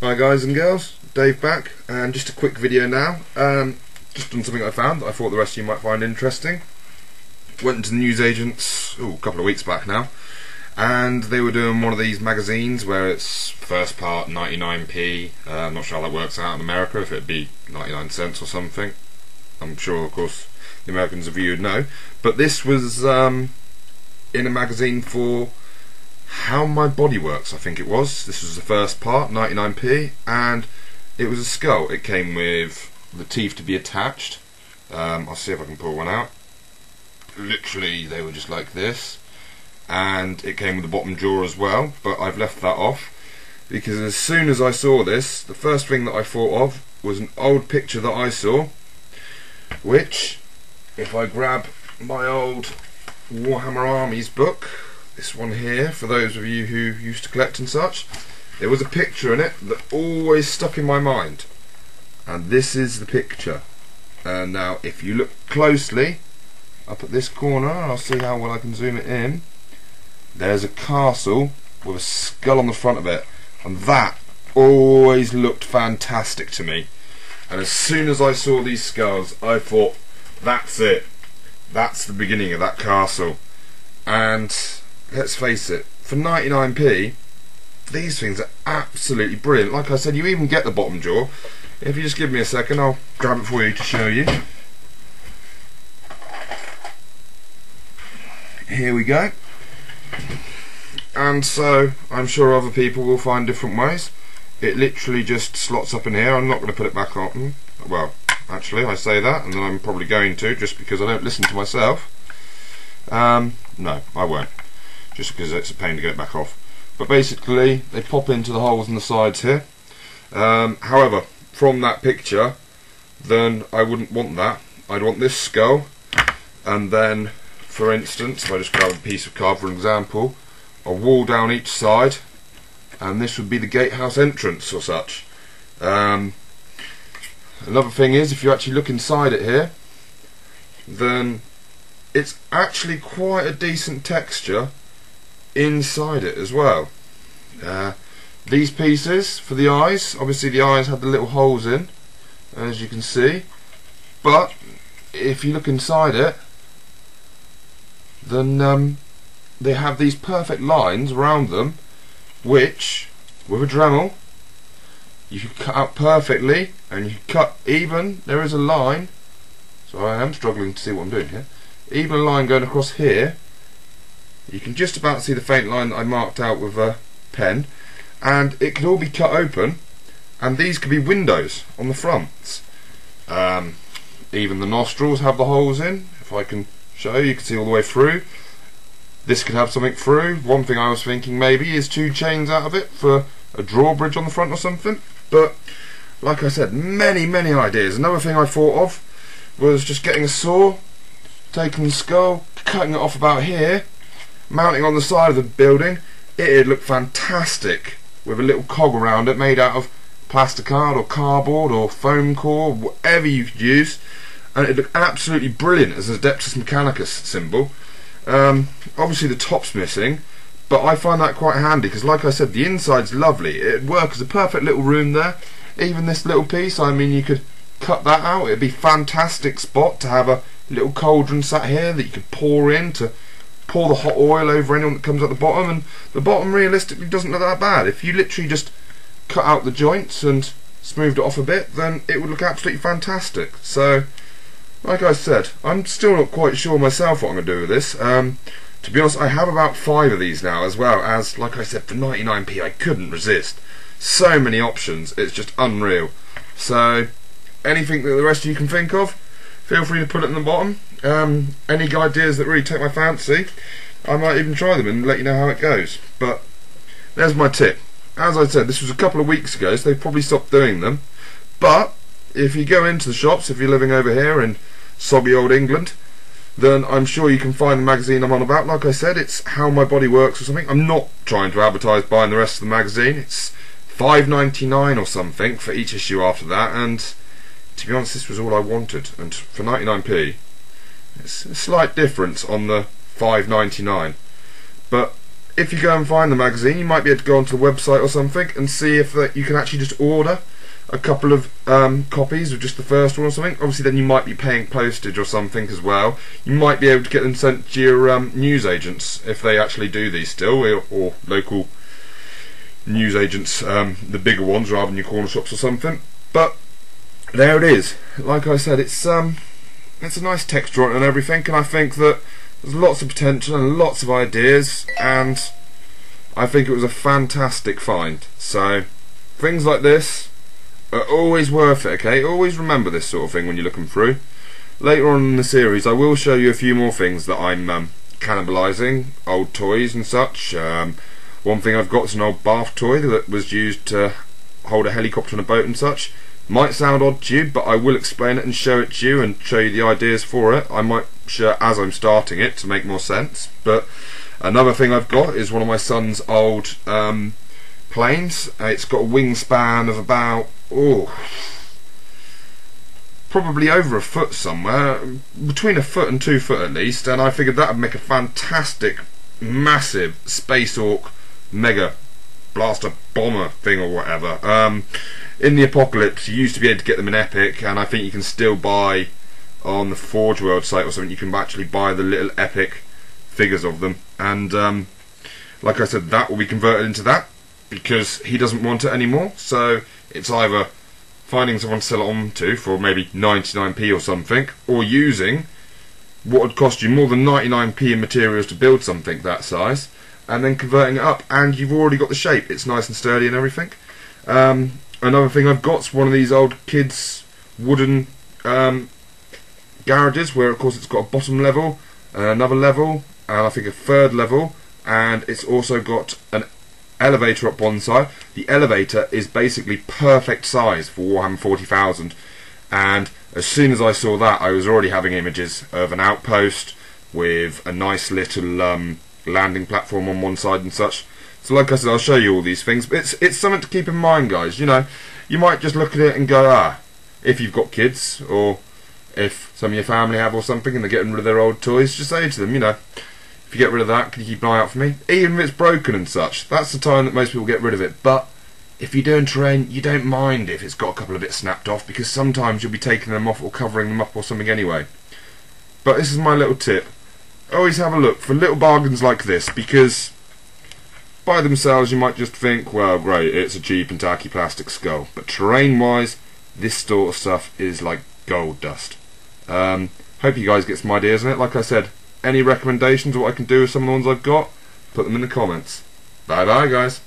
Hi guys and girls, Dave back, and just a quick video now. Just on something I found that I thought the rest of you might find interesting. Went to the newsagents a couple of weeks back now, and they were doing one of these magazines where it's first part 99p. I'm not sure how that works out in America, if it'd be 99 cents or something. I'm sure, of course, the Americans of you would know. But this was in a magazine for How My Body Works, I think it was. This was the first part, 99p, and it was a skull. It came with the teeth to be attached. I'll see if I can pull one out. Literally, they were just like this, and it came with the bottom jaw as well, but I've left that off because as soon as I saw this, the first thing that I thought of was an old picture that I saw, which, if I grab my old Warhammer Armies book, this one here, for those of you who used to collect and such, there was a picture in it that always stuck in my mind, and this is the picture. And now if you look closely up at this corner, I'll see how well I can zoom it in, there's a castle with a skull on the front of it, and that always looked fantastic to me. And as soon as I saw these skulls, I thought, that's it, that's the beginning of that castle. And let's face it, for 99p, these things are absolutely brilliant. Like I said, you even get the bottom jaw. If you just give me a second, I'll grab it for you to show you. Here we go. And so, I'm sure other people will find different ways. It literally just slots up in here. I'm not going to put it back on. Well, actually, I say that, and then I'm probably going to, just because I don't listen to myself. No, I won't. Just because it's a pain to get it back off. But basically, they pop into the holes in the sides here. However, from that picture, then I wouldn't want that. I'd want this skull, and then, for instance, if I just grab a piece of card for example, a wall down each side, and this would be the gatehouse entrance or such. Another thing is, if you actually look inside it here, then it's actually quite a decent texture inside it as well. These pieces for the eyes, obviously the eyes had the little holes in, as you can see, but if you look inside it, then they have these perfect lines around them, which with a Dremel you can cut out perfectly, and you can cut even, there is a line, so I am struggling to see what I'm doing here, even a line going across here. You can just about see the faint line that I marked out with a pen, and it could all be cut open, and these could be windows on the fronts. Even the nostrils have the holes in. If I can show you, you can see all the way through. This could have something through. One thing I was thinking maybe is 2 chains out of it for a drawbridge on the front or something, but like I said, many ideas. Another thing I thought of was just getting a saw, taking the skull, cutting it off about here, mounting on the side of the building. It'd look fantastic with a little cog around it made out of plasticard or cardboard or foam core, whatever you could use, and it'd look absolutely brilliant as a Adeptus Mechanicus symbol. Obviously the top's missing, but I find that quite handy because, like I said, the inside's lovely. It'd work as a perfect little room there. Even this little piece, I mean, you could cut that out. It'd be a fantastic spot to have a little cauldron sat here that you could pour in to pour the hot oil over anyone that comes at the bottom, and the bottom realistically doesn't look that bad. If you literally just cut out the joints and smoothed it off a bit, then it would look absolutely fantastic. So, like I said, I'm still not quite sure myself what I'm going to do with this. To be honest, I have about 5 of these now, as well as, like I said, for 99p I couldn't resist. So many options, it's just unreal. So, anything that the rest of you can think of, feel free to put it in the bottom. Any ideas that really take my fancy, I might even try them and let you know how it goes. But there's my tip. As I said, this was a couple of weeks ago, so they've probably stopped doing them. But if you go into the shops, if you're living over here in soggy old England, then I'm sure you can find the magazine I'm on about. Like I said, it's How My Body Works or something. I'm not trying to advertise buying the rest of the magazine. It's $5.99 or something for each issue after that, and to be honest, this was all I wanted. And for 99p, it's a slight difference on the $5.99, but if you go and find the magazine, you might be able to go onto the website or something and see if you can actually just order a couple of copies of just the first one or something. Obviously then you might be paying postage or something as well. You might be able to get them sent to your news agents if they actually do these still, or local news agents, the bigger ones rather than your corner shops or something. But there it is. Like I said, it's a nice texture on it and everything, and I think that there's lots of potential and lots of ideas, and I think it was a fantastic find. So things like this are always worth it, okay? Always remember this sort of thing when you're looking through. Later on in the series I will show you a few more things that I'm cannibalising, old toys and such. One thing I've got is an old bath toy that was used to hold a helicopter on a boat and such. Might sound odd to you, but I will explain it and show it to you and show you the ideas for it. I might show it as I'm starting it to make more sense. But another thing I've got is one of my son's old planes. It's got a wingspan of about, probably over a foot somewhere, between a foot and 2 foot at least, and I figured that would make a fantastic, massive Space Hawk mega blaster bomber thing or whatever. In the apocalypse you used to be able to get them in Epic, and I think you can still buy on the Forge World site or something, you can actually buy the little Epic figures of them, and like I said, that will be converted into that because he doesn't want it anymore. So it's either finding someone to sell it on to for maybe 99p or something, or using what would cost you more than 99p in materials to build something that size, and then converting it up, and you've already got the shape. It's nice and sturdy and everything. Another thing I've got is one of these old kids' wooden garages, where of course it's got a bottom level, another level, and I think a third level, and it's also got an elevator up one side. The elevator is basically perfect size for Warhammer 40,000, and as soon as I saw that, I was already having images of an outpost with a nice little landing platform on one side and such. So like I said, I'll show you all these things, but it's something to keep in mind, guys. You know, you might just look at it and go, if you've got kids, or if some of your family have or something and they're getting rid of their old toys, just say to them, you know, if you get rid of that, can you keep an eye out for me? Even if it's broken and such, that's the time that most people get rid of it. But if you're doing terrain, you don't mind if it's got a couple of bits snapped off, because sometimes you'll be taking them off or covering them up or something anyway. But this is my little tip. Always have a look for little bargains like this, because by themselves you might just think, well great, it's a cheap and tacky plastic skull, but terrain wise this sort of stuff is like gold dust. Hope you guys get some ideas on it. Like I said, any recommendations of what I can do with some of the ones I've got, put them in the comments. Bye bye guys.